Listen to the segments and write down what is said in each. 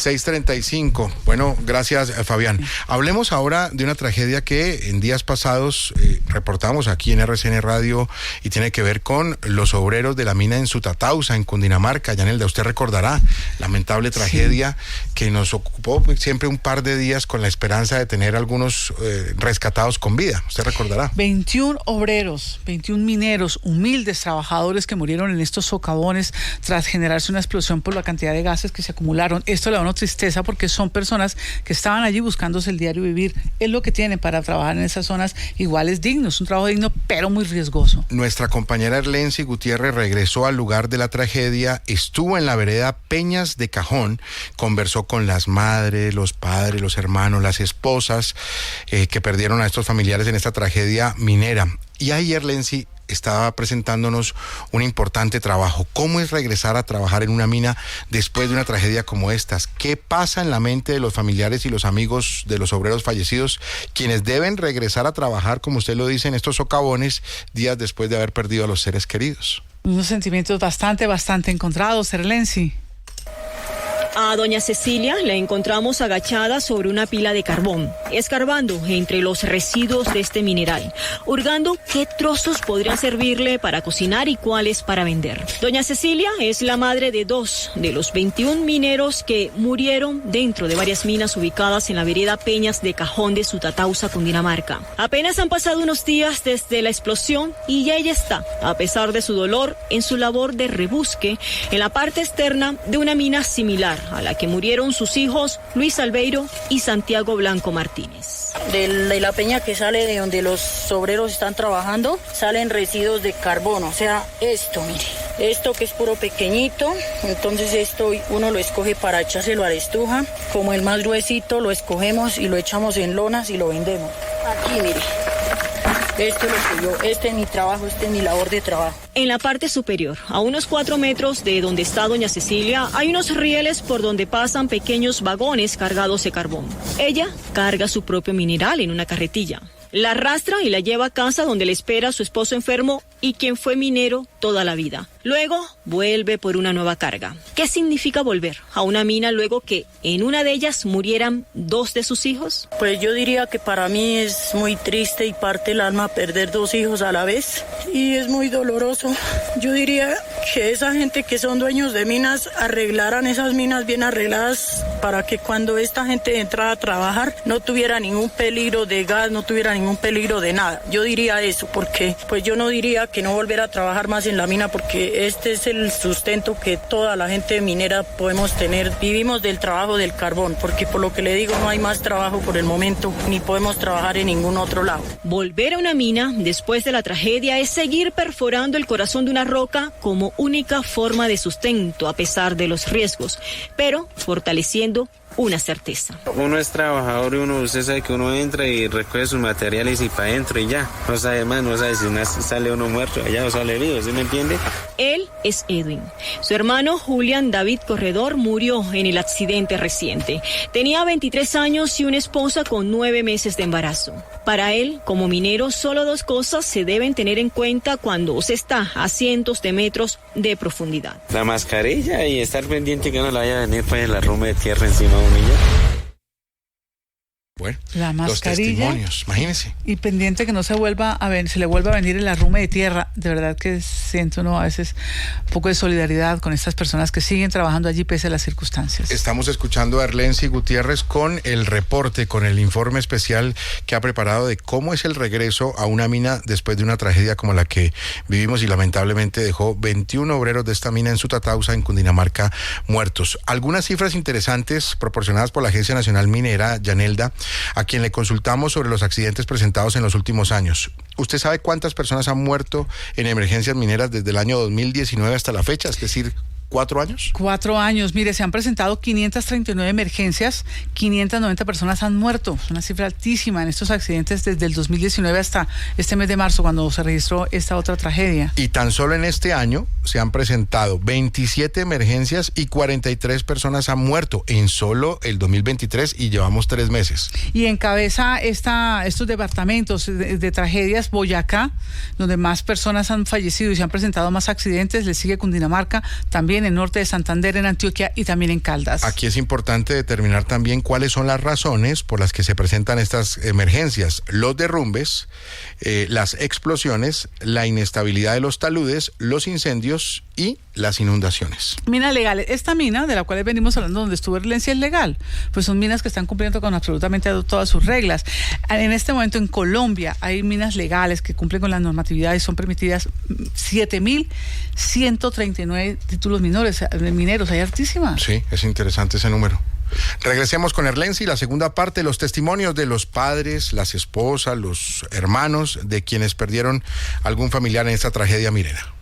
6:35. Bueno, gracias, Fabián. Hablemos ahora de una tragedia que en días pasados reportamos aquí en RCN Radio y tiene que ver con los obreros de la mina en Sutatausa, en Cundinamarca. Yanelda, usted recordará, lamentable tragedia que nos ocupó siempre un par de días con la esperanza de tener algunos rescatados con vida. Usted recordará. 21 obreros, 21 mineros, humildes trabajadores que murieron en estos socavones tras generarse una explosión por la cantidad de gases que se acumularon. Esto le da una tristeza porque son personas que estaban allí buscándose el diario vivir. Es lo que tienen para trabajar en esas zonas. Igual es digno, es un trabajo digno, pero muy riesgoso. Nuestra compañera Erlency Gutiérrez regresó al lugar de la tragedia, estuvo en la vereda Peñas de Cajón, conversó con las madres, los padres, los hermanos, las esposas que perdieron a estos familiares en esta tragedia minera. Y ahí Erlency estaba presentándonos un importante trabajo. ¿Cómo es regresar a trabajar en una mina después de una tragedia como estas? ¿Qué pasa en la mente de los familiares y los amigos de los obreros fallecidos, quienes deben regresar a trabajar, como usted lo dice, en estos socavones, días después de haber perdido a los seres queridos? Unos sentimientos bastante encontrados, Erlency. A doña Cecilia la encontramos agachada sobre una pila de carbón, escarbando entre los residuos de este mineral, hurgando qué trozos podrían servirle para cocinar y cuáles para vender. Doña Cecilia es la madre de 2 de los 21 mineros que murieron dentro de varias minas ubicadas en la vereda Peñas de Cajón de Sutatausa, Cundinamarca. Apenas han pasado unos días desde la explosión y ya ella está, a pesar de su dolor, en su labor de rebusque en la parte externa de una mina similar a la que murieron sus hijos Luis Albeiro y Santiago Blanco Martínez. De la peña que sale de donde los obreros están trabajando, salen residuos de carbón, o sea, esto, mire, esto que es puro pequeñito, entonces esto uno lo escoge para echárselo a la estufa, como el más gruesito lo escogemos y lo echamos en lonas y lo vendemos. Aquí, mire. Esto es lo que yo, este es mi trabajo, este es mi labor de trabajo. En la parte superior, a unos 4 metros de donde está doña Cecilia, hay unos rieles por donde pasan pequeños vagones cargados de carbón. Ella carga su propio mineral en una carretilla. La arrastra y la lleva a casa donde le espera su esposo enfermo y quien fue minero toda la vida. Luego vuelve por una nueva carga. ¿Qué significa volver a una mina luego que en una de ellas murieran 2 de sus hijos? Pues yo diría que para mí es muy triste y parte el alma perder 2 hijos a la vez y es muy doloroso. Yo diría que esa gente que son dueños de minas arreglaran esas minas bien arregladas para que cuando esta gente entrara a trabajar no tuviera ningún peligro de gas, no tuviera ningún peligro de nada. Yo diría eso porque pues yo no diría que no volver a trabajar más en la mina porque este es el sustento que toda la gente minera podemos tener. Vivimos del trabajo del carbón porque por lo que le digo no hay más trabajo por el momento ni podemos trabajar en ningún otro lado. Volver a una mina después de la tragedia es seguir perforando el corazón de una roca como única forma de sustento a pesar de los riesgos, pero fortaleciendo una certeza. Uno es trabajador y usted sabe que uno entra y recoge sus materiales y para adentro y ya. No sabe más, no sabe si sale uno muerto allá o sale herido, ¿sí me entiende? Él es Edwin. Su hermano Julián David Corredor murió en el accidente reciente. Tenía 23 años y una esposa con 9 meses de embarazo. Para él, como minero, solo 2 cosas se deben tener en cuenta cuando se está a cientos de metros de profundidad. La mascarilla y estar pendiente que no le vaya a venir pues el arrume de tierra encima. Bueno, la mascarilla, los testimonios, imagínense. Y pendiente que no se vuelva a ver, se le vuelva a venir el arrume de tierra. De verdad que siento uno a veces un poco de solidaridad con estas personas que siguen trabajando allí pese a las circunstancias. Estamos escuchando a Erlency Gutiérrez con el reporte, con el informe especial que ha preparado de cómo es el regreso a una mina después de una tragedia como la que vivimos y lamentablemente dejó 21 obreros de esta mina en Sutatausa, en Cundinamarca, muertos. Algunas cifras interesantes proporcionadas por la Agencia Nacional Minera, Yanelda, a quien le consultamos sobre los accidentes presentados en los últimos años. ¿Usted sabe cuántas personas han muerto en emergencias mineras desde el año 2019 hasta la fecha? Es decir, ¿4 años? 4 años. Mire, se han presentado 539 emergencias, 590 personas han muerto. Es una cifra altísima en estos accidentes desde el 2019 hasta este mes de marzo, cuando se registró esta otra tragedia. Y tan solo en este año se han presentado 27 emergencias y 43 personas han muerto en solo el 2023 y llevamos 3 meses. Y encabeza estos departamentos de tragedias Boyacá, donde más personas han fallecido y se han presentado más accidentes. Le sigue Cundinamarca, también en el norte de Santander, en Antioquia y también en Caldas. Aquí es importante determinar también cuáles son las razones por las que se presentan estas emergencias: los derrumbes, las explosiones, la inestabilidad de los taludes, los incendios y las inundaciones. Minas legales. Esta mina de la cual venimos hablando, donde estuvo Erlencia, es legal. Pues son minas que están cumpliendo con absolutamente todas sus reglas. En este momento en Colombia hay minas legales que cumplen con las normatividades, son permitidas 7.139 títulos mineros. Hay hartísimas. Sí, es interesante ese número. Regresemos con Erlensi, la segunda parte, los testimonios de los padres, las esposas, los hermanos de quienes perdieron algún familiar en esta tragedia minera.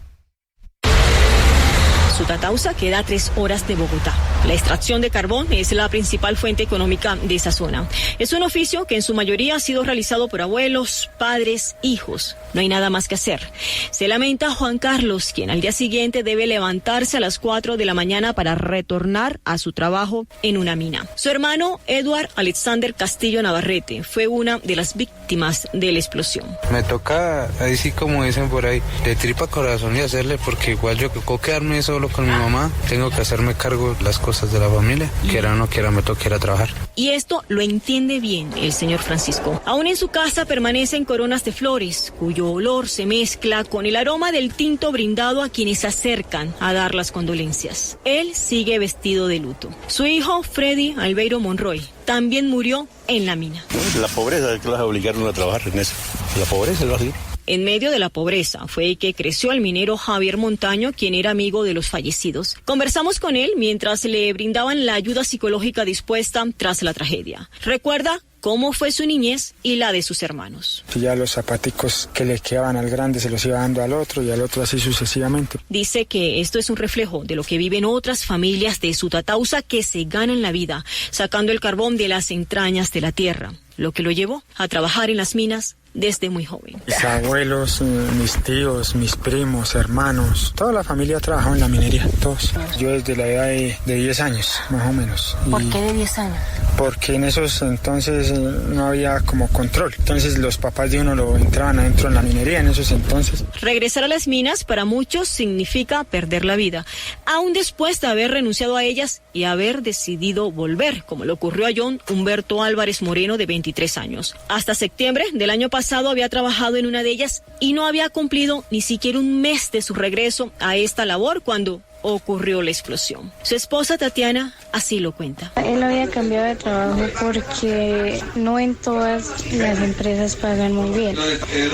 Sutatausa queda a 3 horas de Bogotá. La extracción de carbón es la principal fuente económica de esa zona. Es un oficio que en su mayoría ha sido realizado por abuelos, padres, hijos. No hay nada más que hacer. Se lamenta Juan Carlos, quien al día siguiente debe levantarse a las 4 de la mañana para retornar a su trabajo en una mina. Su hermano, Edward Alexander Castillo Navarrete, fue una de las víctimas de la explosión. Me toca, ahí sí como dicen por ahí, de tripa corazón y hacerle, porque igual yo que puedo quedarme solo con mi mamá, tengo que hacerme cargo de las cosas de la familia, quiera o no quiera, me toca ir a trabajar. Y esto lo entiende bien el señor Francisco. Aún en su casa permanecen coronas de flores, cuyo olor se mezcla con el aroma del tinto brindado a quienes se acercan a dar las condolencias. Él sigue vestido de luto. Su hijo, Freddy Albeiro Monroy, también murió en la mina. La pobreza es que los obligaron a trabajar en eso. La pobreza es así. En medio de la pobreza fue que creció el minero Javier Montaño, quien era amigo de los fallecidos. Conversamos con él mientras le brindaban la ayuda psicológica dispuesta tras la tragedia. Recuerda cómo fue su niñez y la de sus hermanos. Ya los zapaticos que le quedaban al grande se los iba dando al otro y al otro así sucesivamente. Dice que esto es un reflejo de lo que viven otras familias de Sutatausa que se ganan la vida sacando el carbón de las entrañas de la tierra, lo que lo llevó a trabajar en las minas desde muy joven. Mis abuelos, mis tíos, mis primos, hermanos, toda la familia ha trabajado en la minería, todos. Yo desde la edad de 10 años, más o menos. ¿Por qué de 10 años? Porque en esos entonces no había como control. Entonces los papás de uno lo entraban adentro en la minería en esos entonces. Regresar a las minas para muchos significa perder la vida, aún después de haber renunciado a ellas y haber decidido volver, como le ocurrió a John Humberto Álvarez Moreno, de 23 años. Hasta septiembre del año pasado había trabajado en una de ellas y no había cumplido ni siquiera un mes de su regreso a esta labor cuando ocurrió la explosión. Su esposa Tatiana así lo cuenta. Él había cambiado de trabajo porque no en todas las empresas pagan muy bien.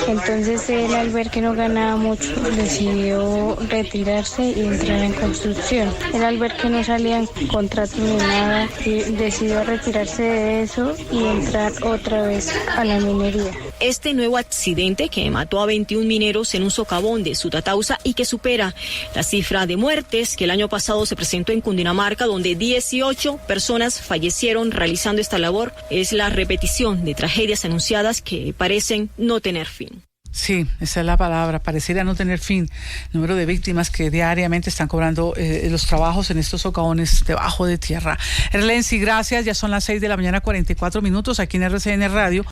Entonces él, al ver que no ganaba mucho, decidió retirarse y entrar en construcción. Él, al ver que no salían contratos ni nada, decidió retirarse de eso y entrar otra vez a la minería. Este nuevo accidente que mató a 21 mineros en un socavón de Sutatausa y que supera la cifra de muertes que el año pasado se presentó en Cundinamarca, donde 18 personas fallecieron realizando esta labor, es la repetición de tragedias anunciadas que parecen no tener fin. Sí, esa es la palabra, pareciera no tener fin. El número de víctimas que diariamente están cobrando los trabajos en estos socavones debajo de tierra. Erlensi, gracias. Ya son las 6 de la mañana, 44 minutos aquí en RCN Radio.